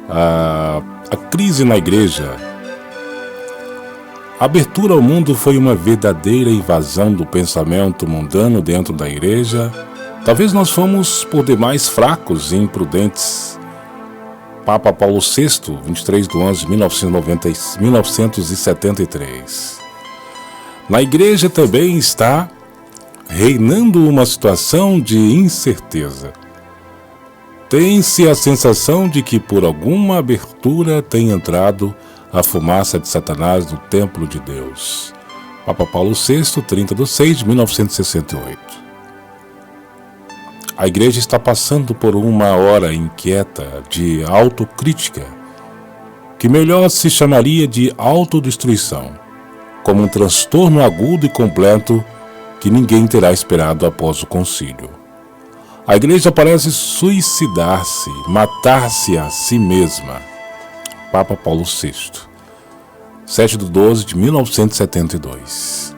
A crise na igreja. A abertura ao mundo foi uma verdadeira invasão do pensamento mundano dentro da igreja. Talvez nós fomos por demais fracos e imprudentes. Papa Paulo VI, 23 de 11 de 1973. Na igreja também está reinando uma situação de incerteza. Tem-se a sensação de que por alguma abertura tem entrado a fumaça de Satanás no templo de Deus. Papa Paulo VI, 30 de 6 de 1968. A igreja está passando por uma hora inquieta de autocrítica, que melhor se chamaria de autodestruição, como um transtorno agudo e completo que ninguém terá esperado após o concílio. A igreja parece suicidar-se, matar-se a si mesma. Papa Paulo VI, 7 de 12 de 1972.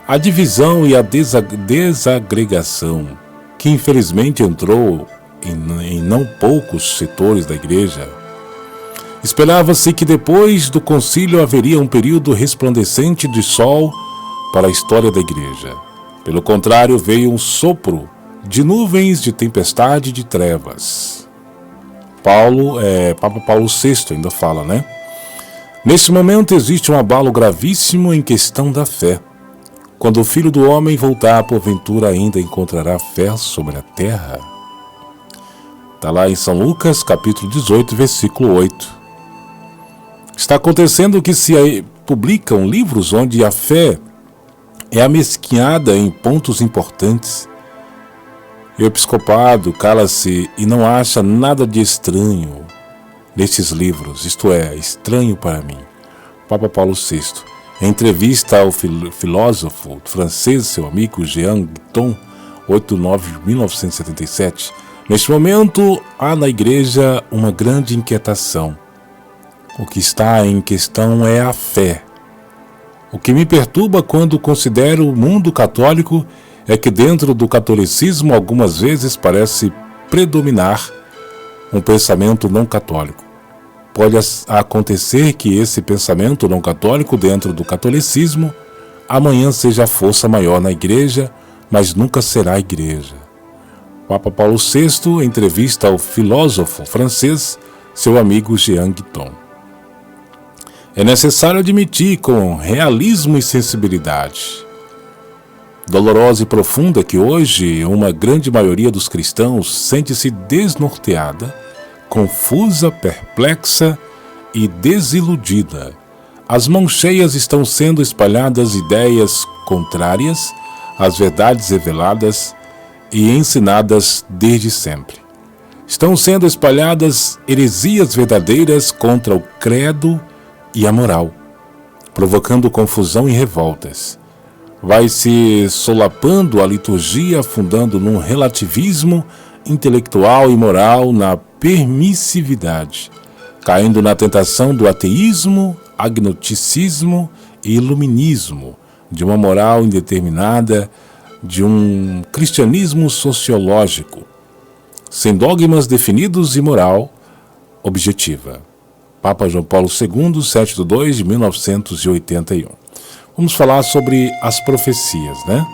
A divisão e a desagregação, que infelizmente entrou em não poucos setores da igreja. Esperava-se que depois do concílio haveria um período resplandecente de sol para a história da igreja. Pelo contrário, veio um sopro de nuvens, de tempestade e de trevas. Papa Paulo VI ainda fala, né? Neste momento existe um abalo gravíssimo em questão da fé. Quando o Filho do Homem voltar, porventura ainda encontrará fé sobre a terra? Está lá em São Lucas, capítulo 18, versículo 8. Está acontecendo que se publicam livros onde a fé é amesquinhada em pontos importantes. E o episcopado cala-se e não acha nada de estranho nestes livros, isto é, estranho para mim. Papa Paulo VI, em entrevista ao filósofo francês, seu amigo Jean Guiton, 8 de 9 de 1977, neste momento há na igreja uma grande inquietação. O que está em questão é a fé. O que me perturba quando considero o mundo católico é que dentro do catolicismo algumas vezes parece predominar um pensamento não católico. Pode acontecer que esse pensamento não católico dentro do catolicismo amanhã seja a força maior na igreja, mas nunca será a igreja. Papa Paulo VI, em entrevista ao filósofo francês, seu amigo Jean Guiton. É necessário admitir com realismo e sensibilidade dolorosa e profunda que hoje uma grande maioria dos cristãos sente-se desnorteada, confusa, perplexa e desiludida. As mãos cheias estão sendo espalhadas ideias contrárias às verdades reveladas e ensinadas desde sempre. Estão sendo espalhadas heresias verdadeiras contra o credo e a moral, provocando confusão e revoltas. Vai se solapando a liturgia, afundando num relativismo intelectual e moral, na permissividade, caindo na tentação do ateísmo, agnosticismo e iluminismo, de uma moral indeterminada, de um cristianismo sociológico, sem dogmas definidos e moral objetiva. Papa João Paulo II, 7 de 2 de 1981. Vamos falar sobre as profecias, né?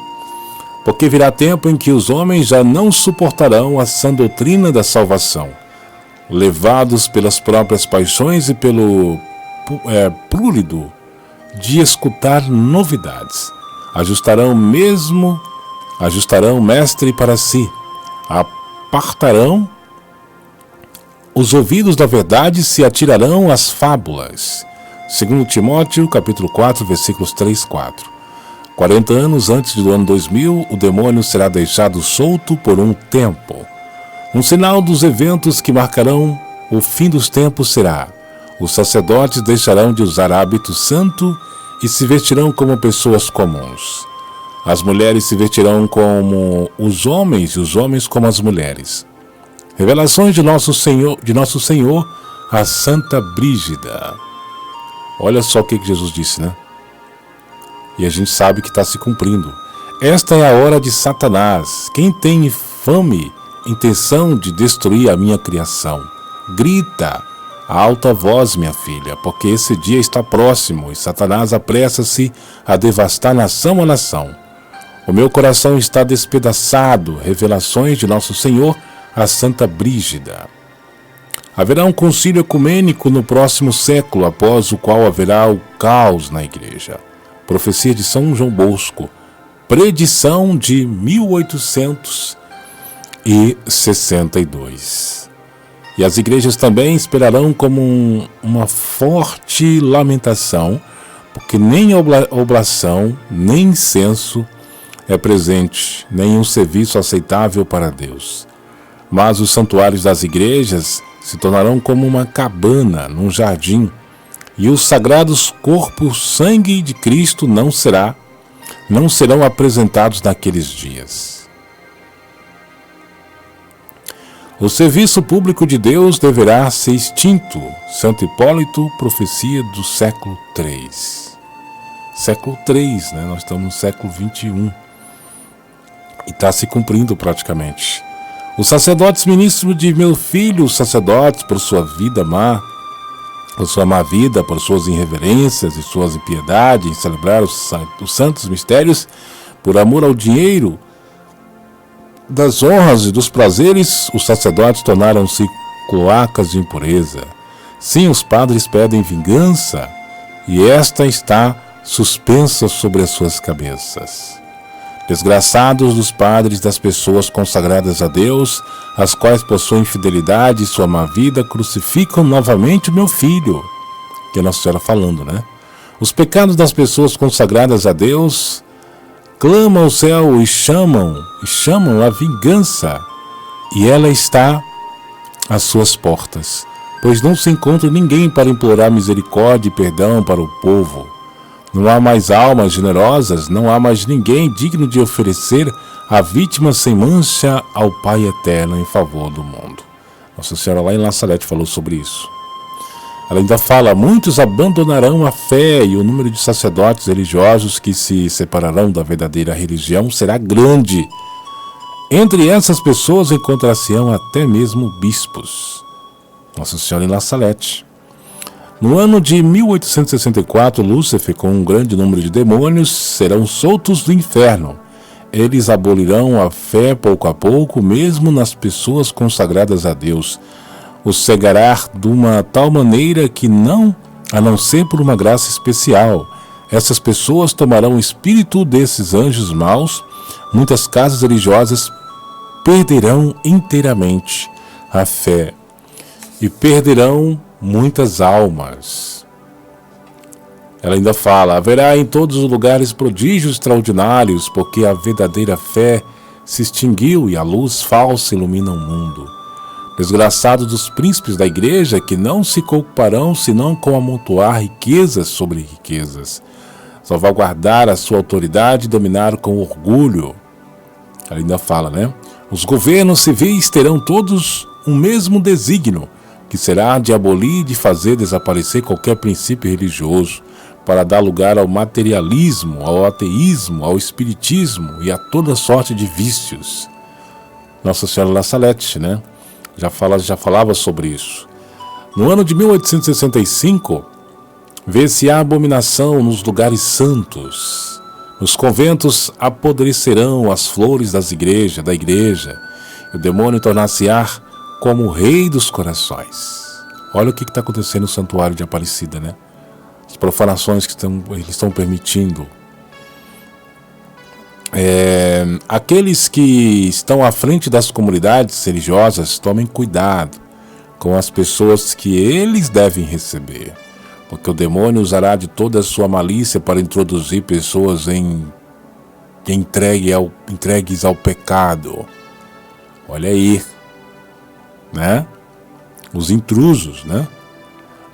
Porque virá tempo em que os homens já não suportarão a sã doutrina da salvação, levados pelas próprias paixões e pelo prurido de escutar novidades. Ajustarão mestre para si, apartarão os ouvidos da verdade, se atirarão às fábulas. 2 Timóteo, capítulo 4, versículos 3 e 4. 40 anos antes do ano 2000, o demônio será deixado solto por um tempo. Um sinal dos eventos que marcarão o fim dos tempos será: os sacerdotes deixarão de usar hábito santo e se vestirão como pessoas comuns. As mulheres se vestirão como os homens e os homens como as mulheres. Revelações de nosso Senhor, a Santa Brígida. Olha só o que Jesus disse, né? E a gente sabe que está se cumprindo. Esta é a hora de Satanás. Quem tem infame intenção de destruir a minha criação, grita, a alta voz, minha filha, porque esse dia está próximo e Satanás apressa-se a devastar nação a nação. O meu coração está despedaçado. Revelações de Nosso Senhor a Santa Brígida. Haverá um concílio ecumênico no próximo século, após o qual haverá o caos na igreja. Profecia de São João Bosco. Predição de 1862. E as igrejas também esperarão como uma forte lamentação, porque nem oblação, nem incenso é presente, nem um serviço aceitável para Deus. Mas os santuários das igrejas se tornarão como uma cabana num jardim, e os sagrados corpo, sangue de Cristo não serão apresentados naqueles dias. O serviço público de Deus deverá ser extinto. Santo Hipólito, profecia do século III. Século III, né? Nós estamos no século XXI. E está se cumprindo praticamente. Os sacerdotes ministros de meu filho, os sacerdotes, por sua vida má, por sua má vida, por suas irreverências e suas impiedades em celebrar os santos mistérios, por amor ao dinheiro, das honras e dos prazeres, os sacerdotes tornaram-se cloacas de impureza. Sim, os padres pedem vingança, e esta está suspensa sobre as suas cabeças. Desgraçados dos padres das pessoas consagradas a Deus, as quais por sua infidelidade e sua má vida crucificam novamente o meu filho. Que é Nossa Senhora falando, né? Os pecados das pessoas consagradas a Deus clamam ao céu e chamam a vingança, e ela está às suas portas, pois não se encontra ninguém para implorar misericórdia e perdão para o povo. Não há mais almas generosas, não há mais ninguém digno de oferecer a vítima sem mancha ao Pai Eterno em favor do mundo. Nossa Senhora lá em La Salette falou sobre isso. Ela ainda fala: muitos abandonarão a fé, e o número de sacerdotes religiosos que se separarão da verdadeira religião será grande. Entre essas pessoas encontrar-se-ão até mesmo bispos. Nossa Senhora em La Salette. No ano de 1864, Lúcifer, com um grande número de demônios, serão soltos do inferno. Eles abolirão a fé pouco a pouco, mesmo nas pessoas consagradas a Deus. Os cegará de uma tal maneira que a não ser por uma graça especial. Essas pessoas tomarão o espírito desses anjos maus. Muitas casas religiosas perderão inteiramente a fé e perderão muitas almas. Ela ainda fala: haverá em todos os lugares prodígios extraordinários, porque a verdadeira fé se extinguiu e a luz falsa ilumina o mundo. Desgraçados dos príncipes da igreja, que não se ocuparão senão com amontoar riquezas sobre riquezas, salvaguardar a sua autoridade e dominar com orgulho. Ela ainda fala, né? Os governos civis terão todos um mesmo desígnio, que será de abolir e de fazer desaparecer qualquer princípio religioso, para dar lugar ao materialismo, ao ateísmo, ao espiritismo e a toda sorte de vícios. Nossa Senhora La Salette, né? Já falava sobre isso. No ano de 1865, vê-se a abominação nos lugares santos. Nos conventos apodrecerão as flores da igreja, e o demônio tornar-se-á como o rei dos corações. Olha o que está acontecendo no santuário de Aparecida, né? As profanações que eles estão permitindo. Aqueles que estão à frente das comunidades religiosas, tomem cuidado com as pessoas que eles devem receber, porque o demônio usará de toda a sua malícia para introduzir pessoas entregues ao pecado. Olha aí, né? Os intrusos, né?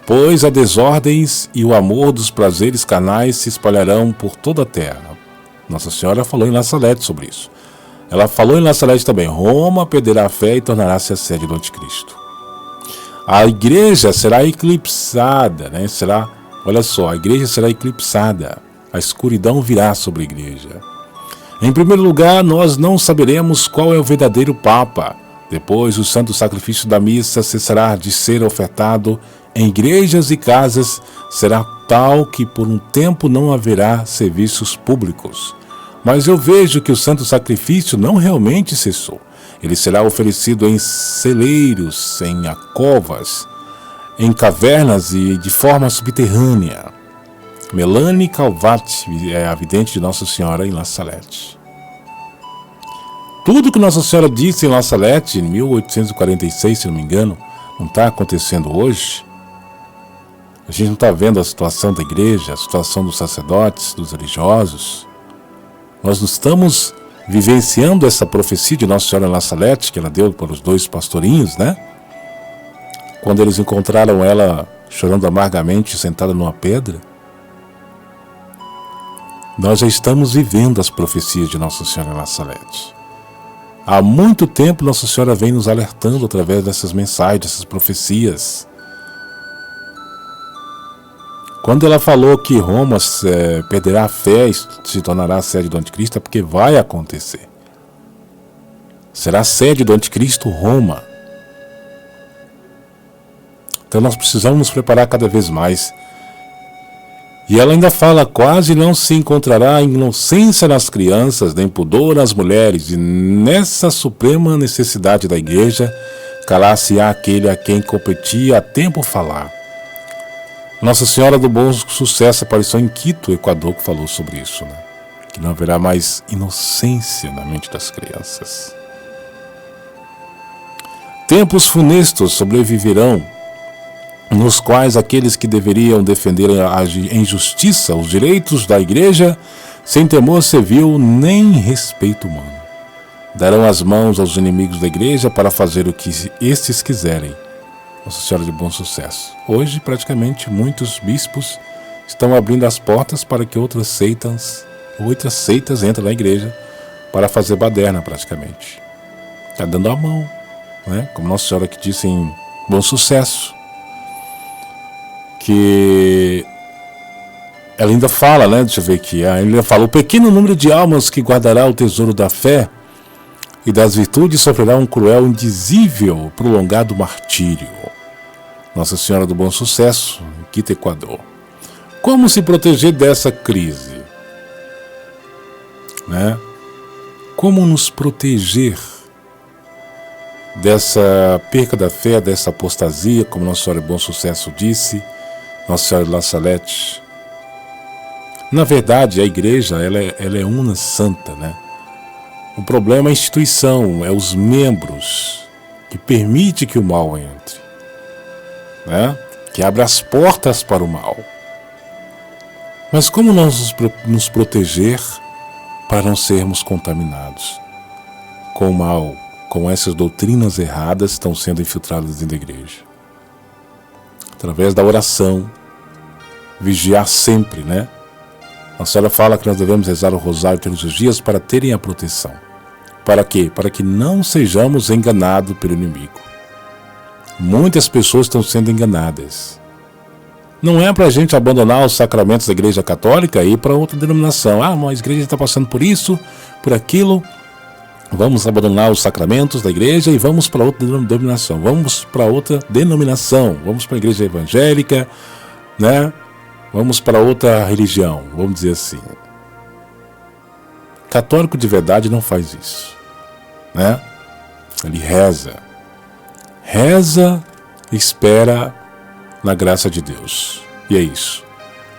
Pois a desordens e o amor dos prazeres carnais se espalharão por toda a terra. Nossa Senhora falou em La Salette sobre isso. Ela falou em La Salette também: Roma perderá a fé e tornará-se a sede do anticristo. A igreja será eclipsada, né? Olha só, a igreja será eclipsada. A escuridão virá sobre a igreja. Em primeiro lugar, nós não saberemos qual é o verdadeiro Papa. Depois, o santo sacrifício da missa cessará de ser ofertado em igrejas e casas será tal que por um tempo não haverá serviços públicos. Mas eu vejo que o santo sacrifício não realmente cessou. Ele será oferecido em celeiros, em alcovas, em cavernas e de forma subterrânea. Melanie Calvati é a vidente de Nossa Senhora em La Salette. Tudo que Nossa Senhora disse em La Salette, em 1846, se não me engano, não está acontecendo hoje. A gente não está vendo a situação da igreja, a situação dos sacerdotes, dos religiosos. Nós não estamos vivenciando essa profecia de Nossa Senhora em La Salette, que ela deu para os 2 pastorinhos, né? Quando eles encontraram ela chorando amargamente, sentada numa pedra. Nós já estamos vivendo as profecias de Nossa Senhora em La Salette. Há muito tempo Nossa Senhora vem nos alertando através dessas mensagens, dessas profecias. Quando ela falou que Roma perderá a fé e se tornará a sede do anticristo, é porque vai acontecer. Será a sede do anticristo Roma. Então nós precisamos nos preparar cada vez mais. E ela ainda fala, quase não se encontrará inocência nas crianças, nem pudor nas mulheres, e nessa suprema necessidade da igreja, calar-se-á aquele a quem competia a tempo falar. Nossa Senhora do Bom Sucesso apareceu em Quito, Equador, que falou sobre isso, né? Que não haverá mais inocência na mente das crianças. Tempos funestos sobreviverão, nos quais aqueles que deveriam defender em justiça os direitos da igreja, sem temor civil nem respeito humano, darão as mãos aos inimigos da igreja para fazer o que estes quiserem. Nossa Senhora de Bom Sucesso. Hoje, praticamente, muitos bispos estão abrindo as portas para que outras seitas entrem na igreja para fazer baderna, praticamente. Está dando a mão, né? Como Nossa Senhora que disse em Bom Sucesso, que ela ainda fala, né? Deixa eu ver aqui. Ela ainda fala, o pequeno número de almas que guardará o tesouro da fé e das virtudes sofrerá um cruel, indizível, prolongado martírio. Nossa Senhora do Bom Sucesso, em Quito, Equador. Como se proteger dessa crise? Né? Como nos proteger dessa perca da fé, dessa apostasia, como Nossa Senhora do Bom Sucesso disse, Nossa Senhora de La Salette? Na verdade, a igreja ela é una santa, né? O problema é a instituição, é os membros que permite que o mal entre, né? Que abre as portas para o mal. Mas como nós nos proteger para não sermos contaminados com o mal, com essas doutrinas erradas que estão sendo infiltradas dentro da igreja? Através da oração, vigiar sempre, né? A senhora fala que nós devemos rezar o rosário todos os dias para terem a proteção. Para quê? Para que não sejamos enganados pelo inimigo. Muitas pessoas estão sendo enganadas. Não é para a gente abandonar os sacramentos da Igreja Católica e ir para outra denominação. Ah, mas a igreja está passando por isso, por aquilo. Vamos abandonar os sacramentos da igreja e vamos para outra denominação. Vamos para outra denominação. Vamos para a igreja evangélica, né? Vamos para outra religião, vamos dizer assim. Católico de verdade não faz isso, né? Ele reza, espera na graça de Deus. E é isso.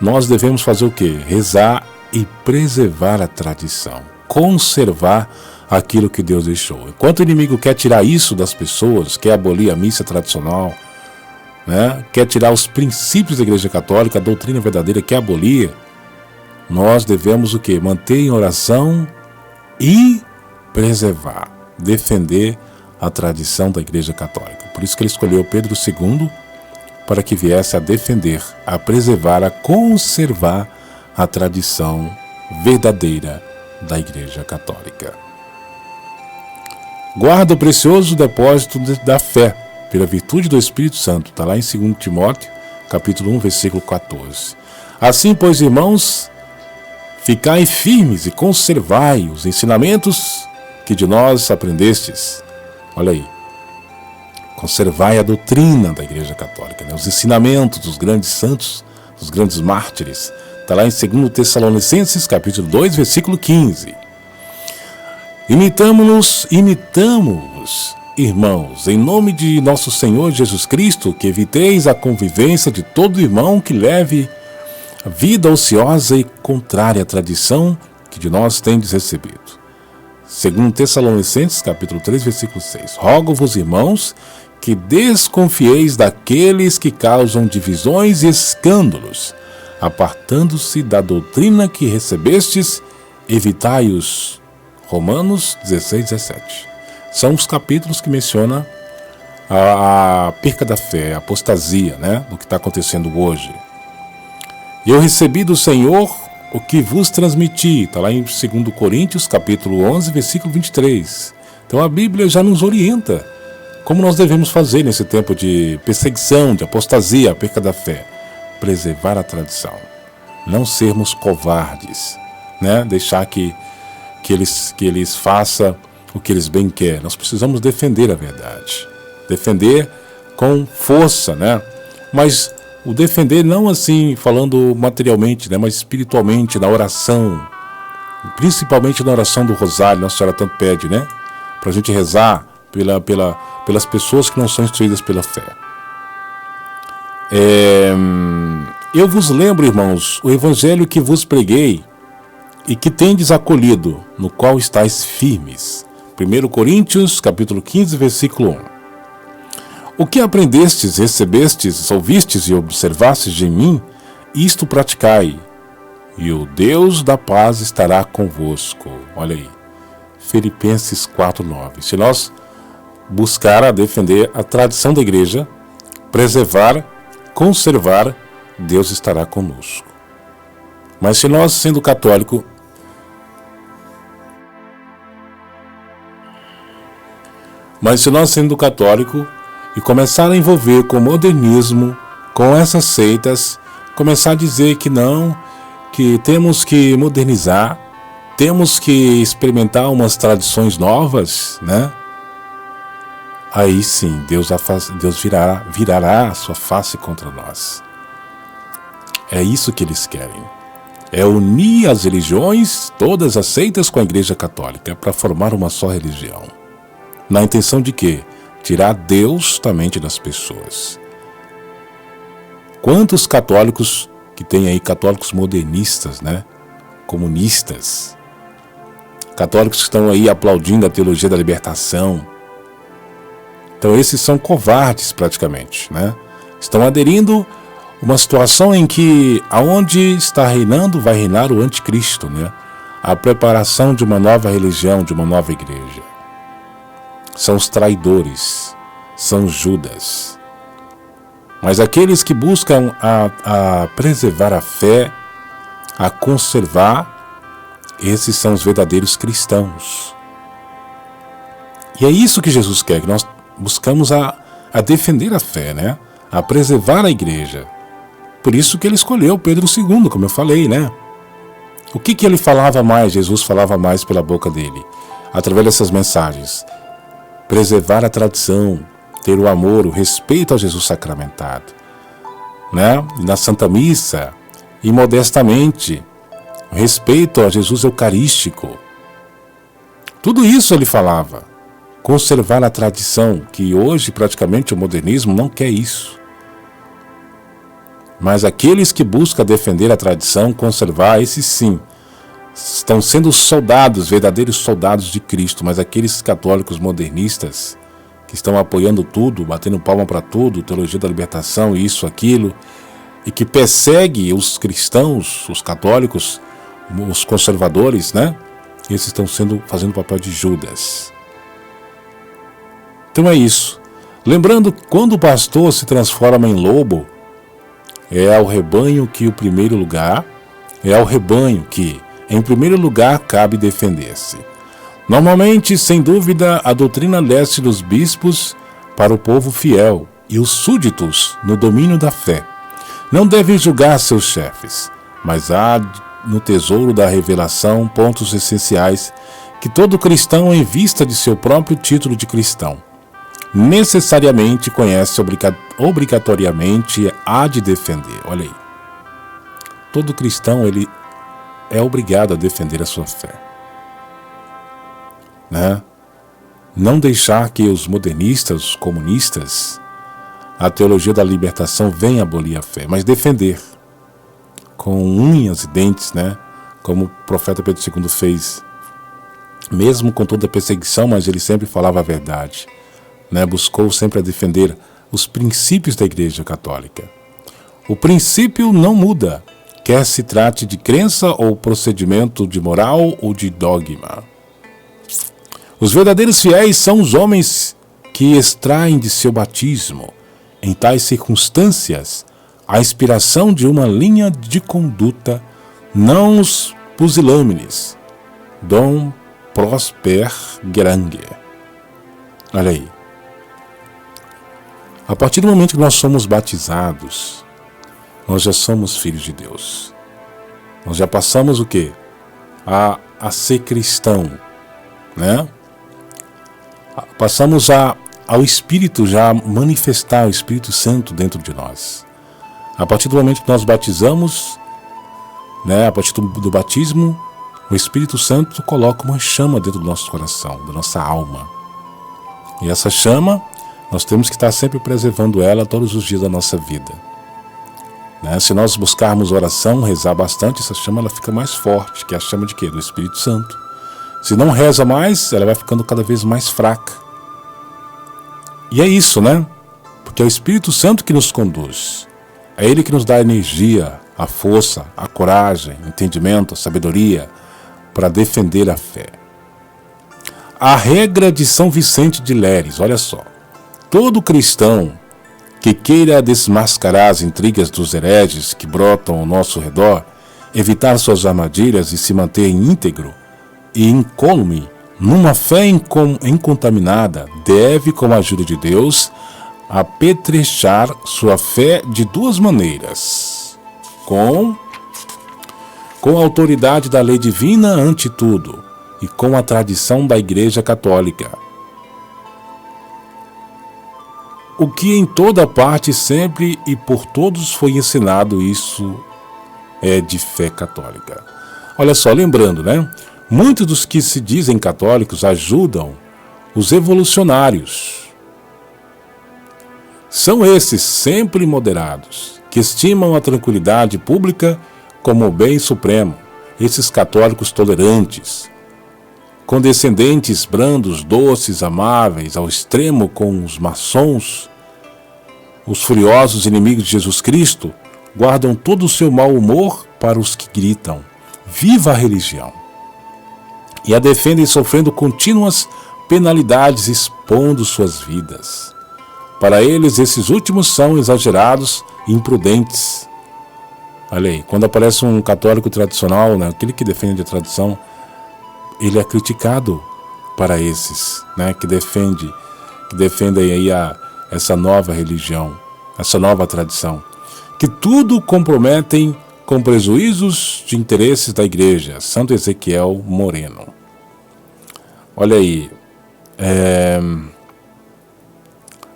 Nós devemos fazer o quê? Rezar e preservar a tradição, conservar aquilo que Deus deixou. Enquanto o inimigo quer tirar isso das pessoas, quer abolir a missa tradicional, né? Quer tirar os princípios da Igreja Católica, a doutrina verdadeira, quer abolir, nós devemos o quê? Manter em oração e preservar, defender a tradição da Igreja Católica. Por isso que ele escolheu Pedro II para que viesse a defender, a preservar, a conservar a tradição verdadeira da Igreja Católica. Guarda o precioso depósito da fé, pela virtude do Espírito Santo. Está lá em 2 Timóteo, capítulo 1, versículo 14. Assim, pois, irmãos, ficai firmes e conservai os ensinamentos que de nós aprendestes. Olha aí. Conservai a doutrina da Igreja Católica, né? Os ensinamentos dos grandes santos, dos grandes mártires. Está lá em 2 Tessalonicenses, capítulo 2, versículo 15. Imitamo-nos, irmãos, em nome de nosso Senhor Jesus Cristo, que eviteis a convivência de todo irmão que leve a vida ociosa e contrária à tradição que de nós tendes recebido. 2 Tessalonicenses, capítulo 3, versículo 6. Rogo-vos, irmãos, que desconfieis daqueles que causam divisões e escândalos, apartando-se da doutrina que recebestes, evitai-os. Romanos 16, 17. São os capítulos que mencionam a perca da fé, a apostasia, né, do que está acontecendo hoje. E eu recebi do Senhor o que vos transmiti. Está lá em 2 Coríntios, capítulo 11, versículo 23. Então a Bíblia já nos orienta como nós devemos fazer nesse tempo de perseguição, de apostasia, a perca da fé. Preservar a tradição. Não sermos covardes, né? Deixar que eles façam o que eles bem querem. Nós precisamos defender a verdade. Defender com força, né? Mas o defender não assim falando materialmente, né? Mas espiritualmente, na oração. Principalmente na oração do Rosário, Nossa Senhora tanto pede, né? Para a gente rezar pelas pessoas que não são instruídas pela fé. Eu vos lembro, irmãos, o evangelho que vos preguei e que tendes acolhido, no qual estáis firmes. 1 Coríntios, capítulo 15, versículo 1. O que aprendestes, recebestes, ouvistes e observastes de mim, isto praticai, e o Deus da paz estará convosco. Olha aí, Filipenses 4:9. Se nós buscar a defender a tradição da igreja, preservar, conservar, Deus estará conosco. Mas se nós, sendo católico, e começar a envolver com o modernismo, com essas seitas, começar a dizer que não, que temos que modernizar, temos que experimentar umas tradições novas, né? Aí sim, Deus virará a sua face contra nós. É isso que eles querem. É unir as religiões, todas as seitas, com a Igreja Católica, para formar uma só religião. Na intenção de quê? Tirar Deus da mente das pessoas. Quantos católicos que tem aí, católicos modernistas, né? Comunistas. Católicos que estão aí aplaudindo a teologia da libertação. Então esses são covardes praticamente, né? Estão aderindo a uma situação em que aonde está reinando, vai reinar o anticristo, né? A preparação de uma nova religião, de uma nova igreja. São os traidores, são Judas. Mas aqueles que buscam a preservar a fé, a conservar, esses são os verdadeiros cristãos. E é isso que Jesus quer, que nós buscamos a defender a fé, né? A preservar a igreja. Por isso que ele escolheu Pedro II, como eu falei, né? O que ele falava mais, Jesus falava mais pela boca dele, através dessas mensagens? Preservar a tradição, ter o amor, o respeito a Jesus sacramentado, né? Na Santa Missa, e modestamente, o respeito a Jesus Eucarístico. Tudo isso ele falava. Conservar a tradição, que hoje praticamente o modernismo não quer isso. Mas aqueles que buscam defender a tradição, conservar, esses sim, estão sendo soldados, verdadeiros soldados de Cristo. Mas aqueles católicos modernistas que estão apoiando tudo, batendo palma para tudo, teologia da libertação, isso, aquilo, e que persegue os cristãos, os católicos, os conservadores, né? Esses estão fazendo o papel de Judas. Então é isso. Lembrando, quando o pastor se transforma em lobo, é ao rebanho que em primeiro lugar, cabe defender-se. Normalmente, sem dúvida, a doutrina desce dos bispos para o povo fiel e os súditos no domínio da fé. Não devem julgar seus chefes, mas há no tesouro da revelação pontos essenciais que todo cristão, em vista de seu próprio título de cristão, necessariamente conhece obrigatoriamente há de defender. Olha aí. Todo cristão, ele é obrigado a defender a sua fé, né? Não deixar que os modernistas, os comunistas, a teologia da libertação venha abolir a fé, mas defender com unhas e dentes, né? Como o profeta Pedro II fez, mesmo com toda a perseguição, mas ele sempre falava a verdade, né? Buscou sempre a defender os princípios da Igreja Católica. O princípio não muda, quer se trate de crença ou procedimento de moral ou de dogma. Os verdadeiros fiéis são os homens que extraem de seu batismo, em tais circunstâncias, a inspiração de uma linha de conduta, não os pusilâmines. Dom Prosper Granger. Olha aí. A partir do momento que nós somos batizados, nós já somos filhos de Deus. Nós já passamos o quê? A ser cristão, né? Passamos ao Espírito já manifestar o Espírito Santo dentro de nós. A partir do momento que nós batizamos, né? A partir do batismo, o Espírito Santo coloca uma chama dentro do nosso coração, da nossa alma. E essa chama, nós temos que estar sempre preservando ela todos os dias da nossa vida. Né? Se nós buscarmos oração, rezar bastante, essa chama ela fica mais forte, que é a chama de quê? Do Espírito Santo. Se não reza mais, ela vai ficando cada vez mais fraca. E é isso, né? Porque é o Espírito Santo que nos conduz. É Ele que nos dá a energia, a força, a coragem, o entendimento, a sabedoria para defender a fé. A regra de São Vicente de Lérez, olha só. Todo cristão que queira desmascarar as intrigas dos hereges que brotam ao nosso redor, evitar suas armadilhas e se manter íntegro e incólume numa fé incontaminada, deve, com a ajuda de Deus, apetrechar sua fé de duas maneiras. Com a autoridade da lei divina ante tudo e com a tradição da Igreja Católica. O que em toda parte, sempre e por todos foi ensinado, isso é de fé católica. Olha só, lembrando, né? Muitos dos que se dizem católicos ajudam os revolucionários. São esses sempre moderados, que estimam a tranquilidade pública como o bem supremo. Esses católicos tolerantes, condescendentes, brandos, doces, amáveis, ao extremo com os maçons, os furiosos inimigos de Jesus Cristo, guardam todo o seu mau humor para os que gritam: viva a religião! E a defendem sofrendo contínuas penalidades, expondo suas vidas. Para eles, esses últimos são exagerados e imprudentes. Olha aí, quando aparece um católico tradicional, né, aquele que defende a tradição, ele é criticado para esses, né, que defendem aí essa nova religião, essa nova tradição, que tudo comprometem com prejuízos de interesses da igreja. Santo Ezequiel Moreno. Olha aí,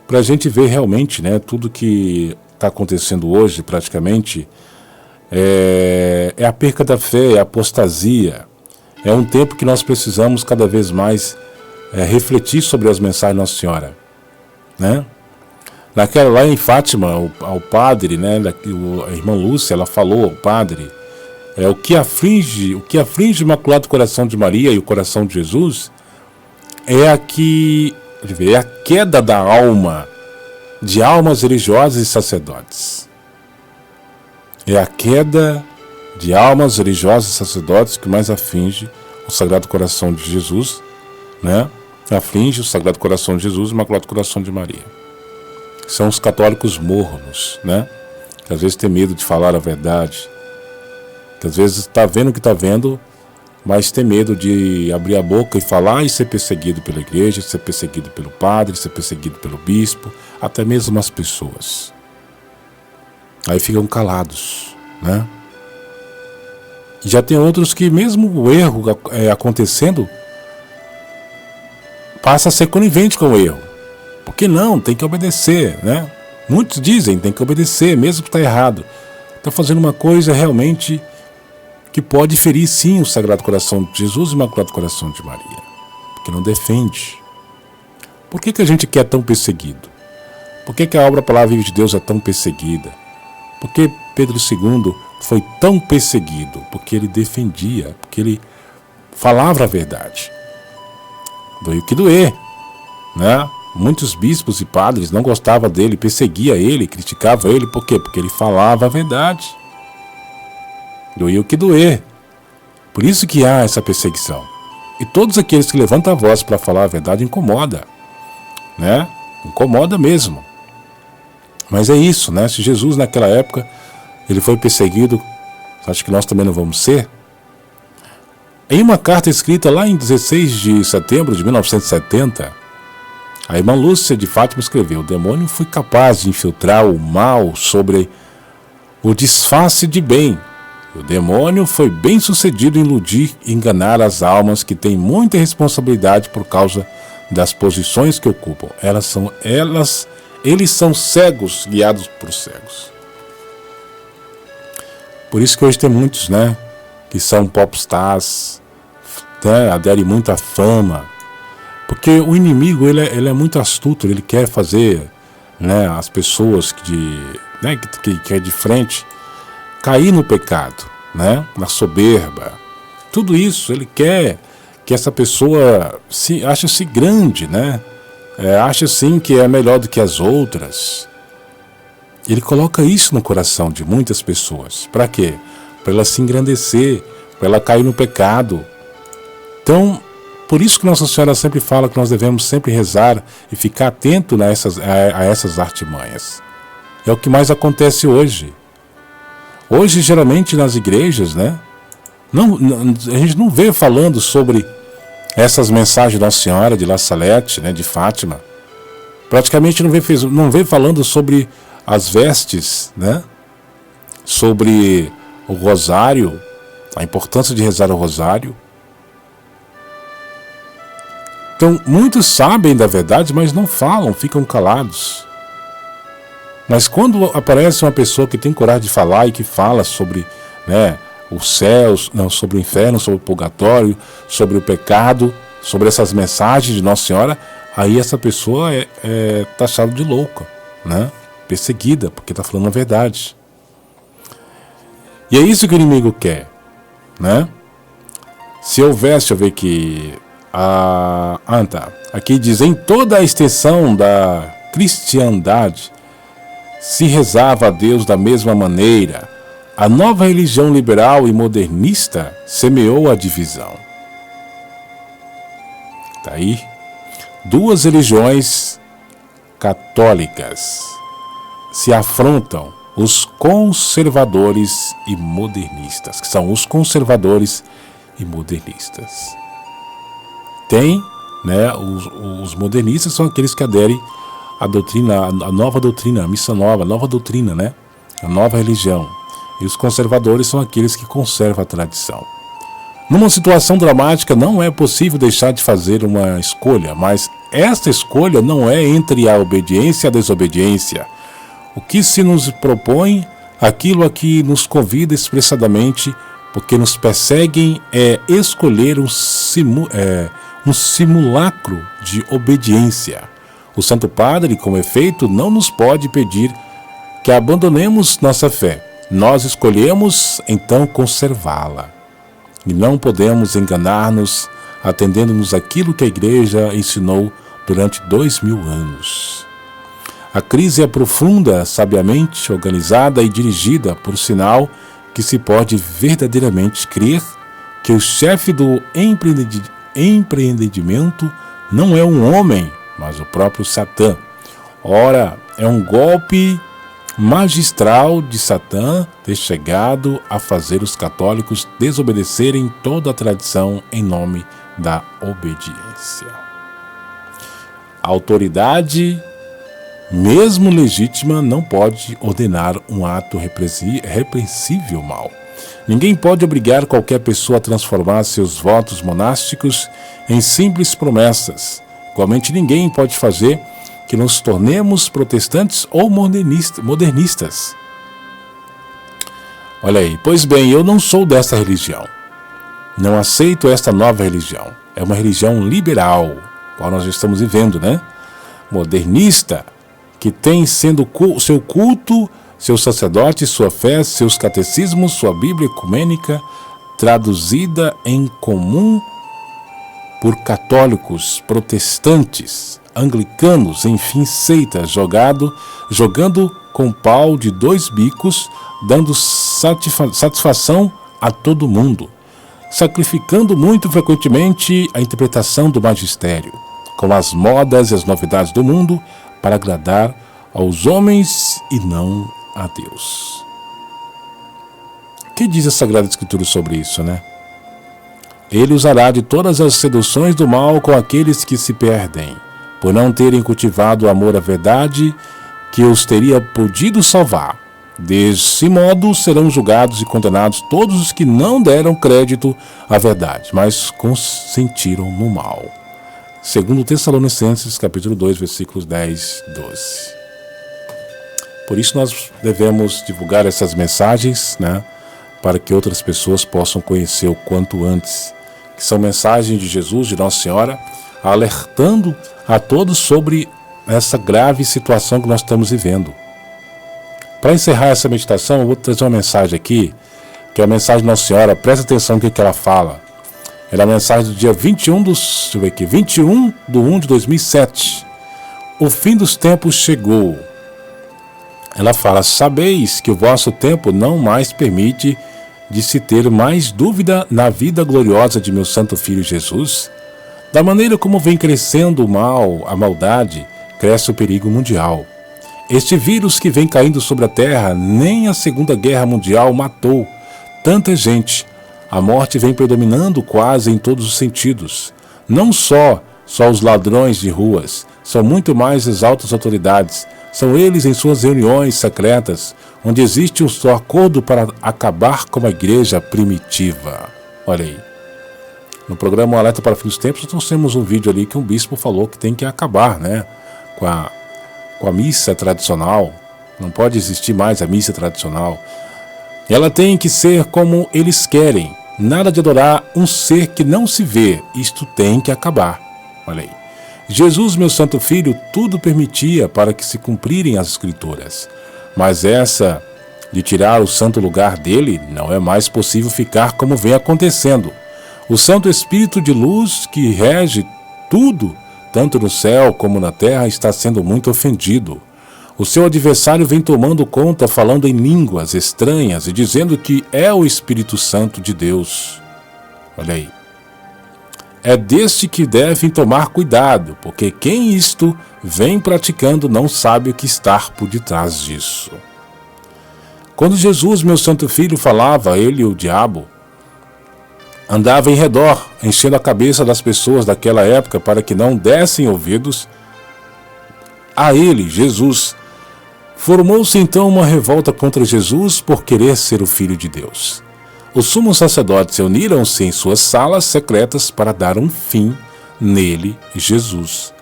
para a gente ver realmente, né, tudo que está acontecendo hoje, praticamente, é a perca da fé, é a apostasia. É um tempo que nós precisamos cada vez mais refletir sobre as mensagens de Nossa Senhora, né? Lá em Fátima, ao padre, né, a irmã Lúcia, ela falou ao padre, o que aflige o Imaculado Coração de Maria e o coração de Jesus é a queda da alma, de almas religiosas e sacerdotes. É a queda de almas religiosas e sacerdotes que mais aflige o Sagrado Coração de Jesus, né? Aflige o Sagrado Coração de Jesus e o Imaculado Coração de Maria. São os católicos mornos, né? Que às vezes tem medo de falar a verdade, que às vezes está vendo o que está vendo, mas tem medo de abrir a boca e falar e ser perseguido pela igreja, ser perseguido pelo padre, ser perseguido pelo bispo, até mesmo as pessoas. Aí ficam calados, né? E já tem outros que, mesmo o erro acontecendo, passa a ser conivente com o erro. Por que não? Tem que obedecer, né? Muitos dizem tem que obedecer, mesmo que está errado. Está fazendo uma coisa realmente que pode ferir sim o Sagrado Coração de Jesus e o Imaculado Coração de Maria, porque não defende. Por que a gente quer tão perseguido? Por que a obra Palavra Viva de Deus é tão perseguida? Por que Pedro II foi tão perseguido? Porque ele defendia, porque ele falava a verdade. Doeu o que doer, né? Muitos bispos e padres não gostavam dele, perseguia ele, criticava ele. Por quê? Porque ele falava a verdade. Doeu o que doer. Por isso que há essa perseguição. E todos aqueles que levantam a voz para falar a verdade incomoda, né? Incomoda mesmo. Mas é isso, né? Se Jesus naquela época ele foi perseguido, acho que nós também não vamos ser? Em uma carta escrita lá em 16 de setembro de 1970, a irmã Lúcia de Fátima escreveu: o demônio foi capaz de infiltrar o mal sobre o disfarce de bem. O demônio foi bem sucedido em iludir e enganar as almas que têm muita responsabilidade por causa das posições que ocupam. Eles são cegos, guiados por cegos. Por isso que hoje tem muitos, né, que são popstars, né, aderem muito à fama. Porque o inimigo, ele é muito astuto, ele quer fazer, né, as pessoas que é de frente cair no pecado, né, na soberba. Tudo isso, ele quer que essa pessoa ache-se grande, né? Acha assim que é melhor do que as outras. Ele coloca isso no coração de muitas pessoas. Para quê? Para ela se engrandecer, para ela cair no pecado. Então, por isso que Nossa Senhora sempre fala que nós devemos sempre rezar e ficar atento a essas artimanhas. É o que mais acontece hoje. Hoje, geralmente, nas igrejas, né? A gente não vê falando sobre essas mensagens de Nossa Senhora, de La Salete, né, de Fátima. Praticamente não vê falando sobre as vestes, né? Sobre o rosário, a importância de rezar o rosário. Então, muitos sabem da verdade, mas não falam, ficam calados. Mas quando aparece uma pessoa que tem coragem de falar e que fala sobre, né, os céus, não, sobre o inferno, sobre o purgatório, sobre o pecado, sobre essas mensagens de Nossa Senhora, aí essa pessoa é taxada de louca, né? Perseguida, porque está falando a verdade. E é isso que o inimigo quer, né? Se houvesse, deixa eu ver aqui, aqui diz: em toda a extensão da cristandade se rezava a Deus da mesma maneira. A nova religião liberal e modernista semeou a divisão. Tá aí. Duas religiões católicas se afrontam, os conservadores e modernistas, que são os conservadores e modernistas. Tem, né, os modernistas são aqueles que aderem à doutrina, a nova doutrina, a missa nova, a nova doutrina, né, a nova religião. E os conservadores são aqueles que conservam a tradição. Numa situação dramática, não é possível deixar de fazer uma escolha, mas esta escolha não é entre a obediência e a desobediência. O que se nos propõe, aquilo a que nos convida expressadamente, porque nos perseguem, é escolher um simulacro de obediência. O Santo Padre, com efeito, não nos pode pedir que abandonemos nossa fé. Nós escolhemos, então, conservá-la. E não podemos enganar-nos atendendo-nos àquilo que a Igreja ensinou durante 2000 anos. A crise é profunda, sabiamente organizada e dirigida, por sinal que se pode verdadeiramente crer que o chefe do empreendimento não é um homem, mas o próprio Satã. Ora, é um golpe magistral de Satã ter chegado a fazer os católicos desobedecerem toda a tradição em nome da obediência. A autoridade, mesmo legítima, não pode ordenar um ato repreensível mal. Ninguém pode obrigar qualquer pessoa a transformar seus votos monásticos em simples promessas. Igualmente, ninguém pode fazer que nos tornemos protestantes ou modernistas. Olha aí, pois bem, eu não sou dessa religião. Não aceito esta nova religião. É uma religião liberal, qual nós estamos vivendo, né? Modernista, que tem sendo seu culto, seus sacerdotes, sua fé, seus catecismos, sua Bíblia ecumênica, traduzida em comum por católicos, protestantes, anglicanos, enfim, seitas, jogando com pau de 2 bicos, dando satisfação a todo mundo, sacrificando muito frequentemente a interpretação do magistério, com as modas e as novidades do mundo, para agradar aos homens e não a Deus. O que diz a Sagrada Escritura sobre isso, né? Ele usará de todas as seduções do mal com aqueles que se perdem, por não terem cultivado o amor à verdade que os teria podido salvar. Desse modo serão julgados e condenados todos os que não deram crédito à verdade, mas consentiram no mal. Segundo Tessalonicenses, capítulo 2, versículos 10, 12. Por isso nós devemos divulgar essas mensagens, né, para que outras pessoas possam conhecer o quanto antes, que são mensagens de Jesus, de Nossa Senhora, alertando a todos sobre essa grave situação que nós estamos vivendo. Para encerrar essa meditação, eu vou trazer uma mensagem aqui, que é a mensagem de Nossa Senhora. Presta atenção no que ela fala. Ela é a mensagem do dia 21 de 1 de 2007. O fim dos tempos chegou. Ela fala: sabeis que o vosso tempo não mais permite de se ter mais dúvida na vida gloriosa de meu Santo Filho Jesus? Da maneira como vem crescendo o mal, a maldade, cresce o perigo mundial. Este vírus que vem caindo sobre a terra, nem a Segunda Guerra Mundial matou tanta gente. A morte vem predominando quase em todos os sentidos. Não só os ladrões de ruas, são muito mais as altas autoridades. São eles em suas reuniões secretas, onde existe um só acordo para acabar com a igreja primitiva. Olha aí. No programa Alerta para o Fim dos Tempos, nós temos um vídeo ali que um bispo falou que tem que acabar, né, com a missa tradicional. Não pode existir mais a missa tradicional. Ela tem que ser como eles querem. Nada de adorar um ser que não se vê. Isto tem que acabar. Olha aí. Jesus, meu Santo Filho, tudo permitia para que se cumprirem as Escrituras. Mas essa de tirar o santo lugar dele, não é mais possível ficar como vem acontecendo. O Santo Espírito de luz que rege tudo, tanto no céu como na terra, está sendo muito ofendido. O seu adversário vem tomando conta, falando em línguas estranhas e dizendo que é o Espírito Santo de Deus. Olha aí. É deste que devem tomar cuidado, porque quem isto vem praticando não sabe o que está por detrás disso. Quando Jesus, meu Santo Filho, falava, ele, o diabo, andava em redor, enchendo a cabeça das pessoas daquela época para que não dessem ouvidos a ele, Jesus. Formou-se então uma revolta contra Jesus por querer ser o Filho de Deus. Os sumos sacerdotes uniram-se em suas salas secretas para dar um fim nele, Jesus.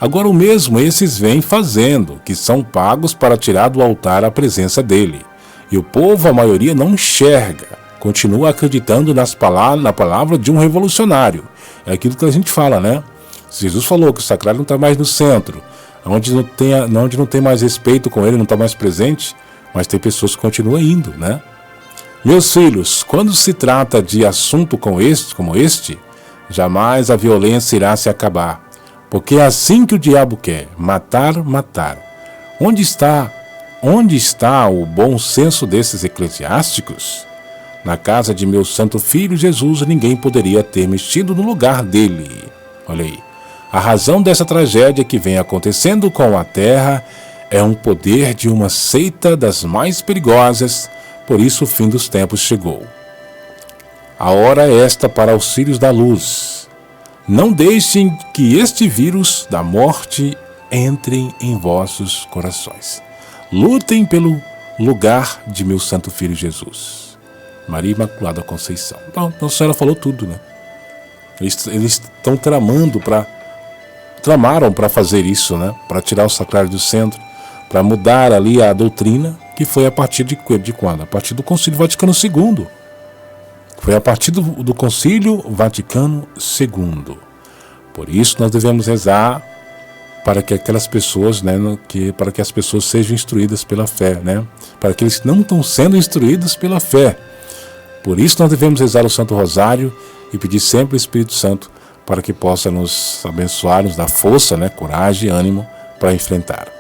Agora o mesmo esses vêm fazendo, que são pagos para tirar do altar a presença dele. E o povo, a maioria, não enxerga, continua acreditando na palavra de um revolucionário. É aquilo que a gente fala, né? Jesus falou que o sacrário não está mais no centro, onde não tem mais respeito com ele, não está mais presente, mas tem pessoas que continuam indo, né? Meus filhos, quando se trata de assunto como este, jamais a violência irá se acabar, porque é assim que o diabo quer, matar. Onde está o bom senso desses eclesiásticos? Na casa de meu Santo Filho Jesus, ninguém poderia ter mexido no lugar dele. Olha aí. A razão dessa tragédia que vem acontecendo com a terra é um poder de uma seita das mais perigosas, por isso o fim dos tempos chegou. A hora é esta para os filhos da luz. Não deixem que este vírus da morte entre em vossos corações. Lutem pelo lugar de meu Santo Filho Jesus. Maria Imaculada Conceição. Então, Nossa Senhora falou tudo, né? Eles estão tramando para tramaram para fazer isso, né? Para tirar o sacrário do centro, para mudar ali a doutrina, que foi a partir de quando? A partir do Concílio Vaticano II. Foi a partir do Concílio Vaticano II. Por isso nós devemos rezar para que aquelas pessoas, né, para que as pessoas sejam instruídas pela fé, né? Para que eles não estão sendo instruídos pela fé. Por isso nós devemos rezar o Santo Rosário e pedir sempre o Espírito Santo para que possa nos abençoar, nos dar força, né, coragem e ânimo para enfrentar.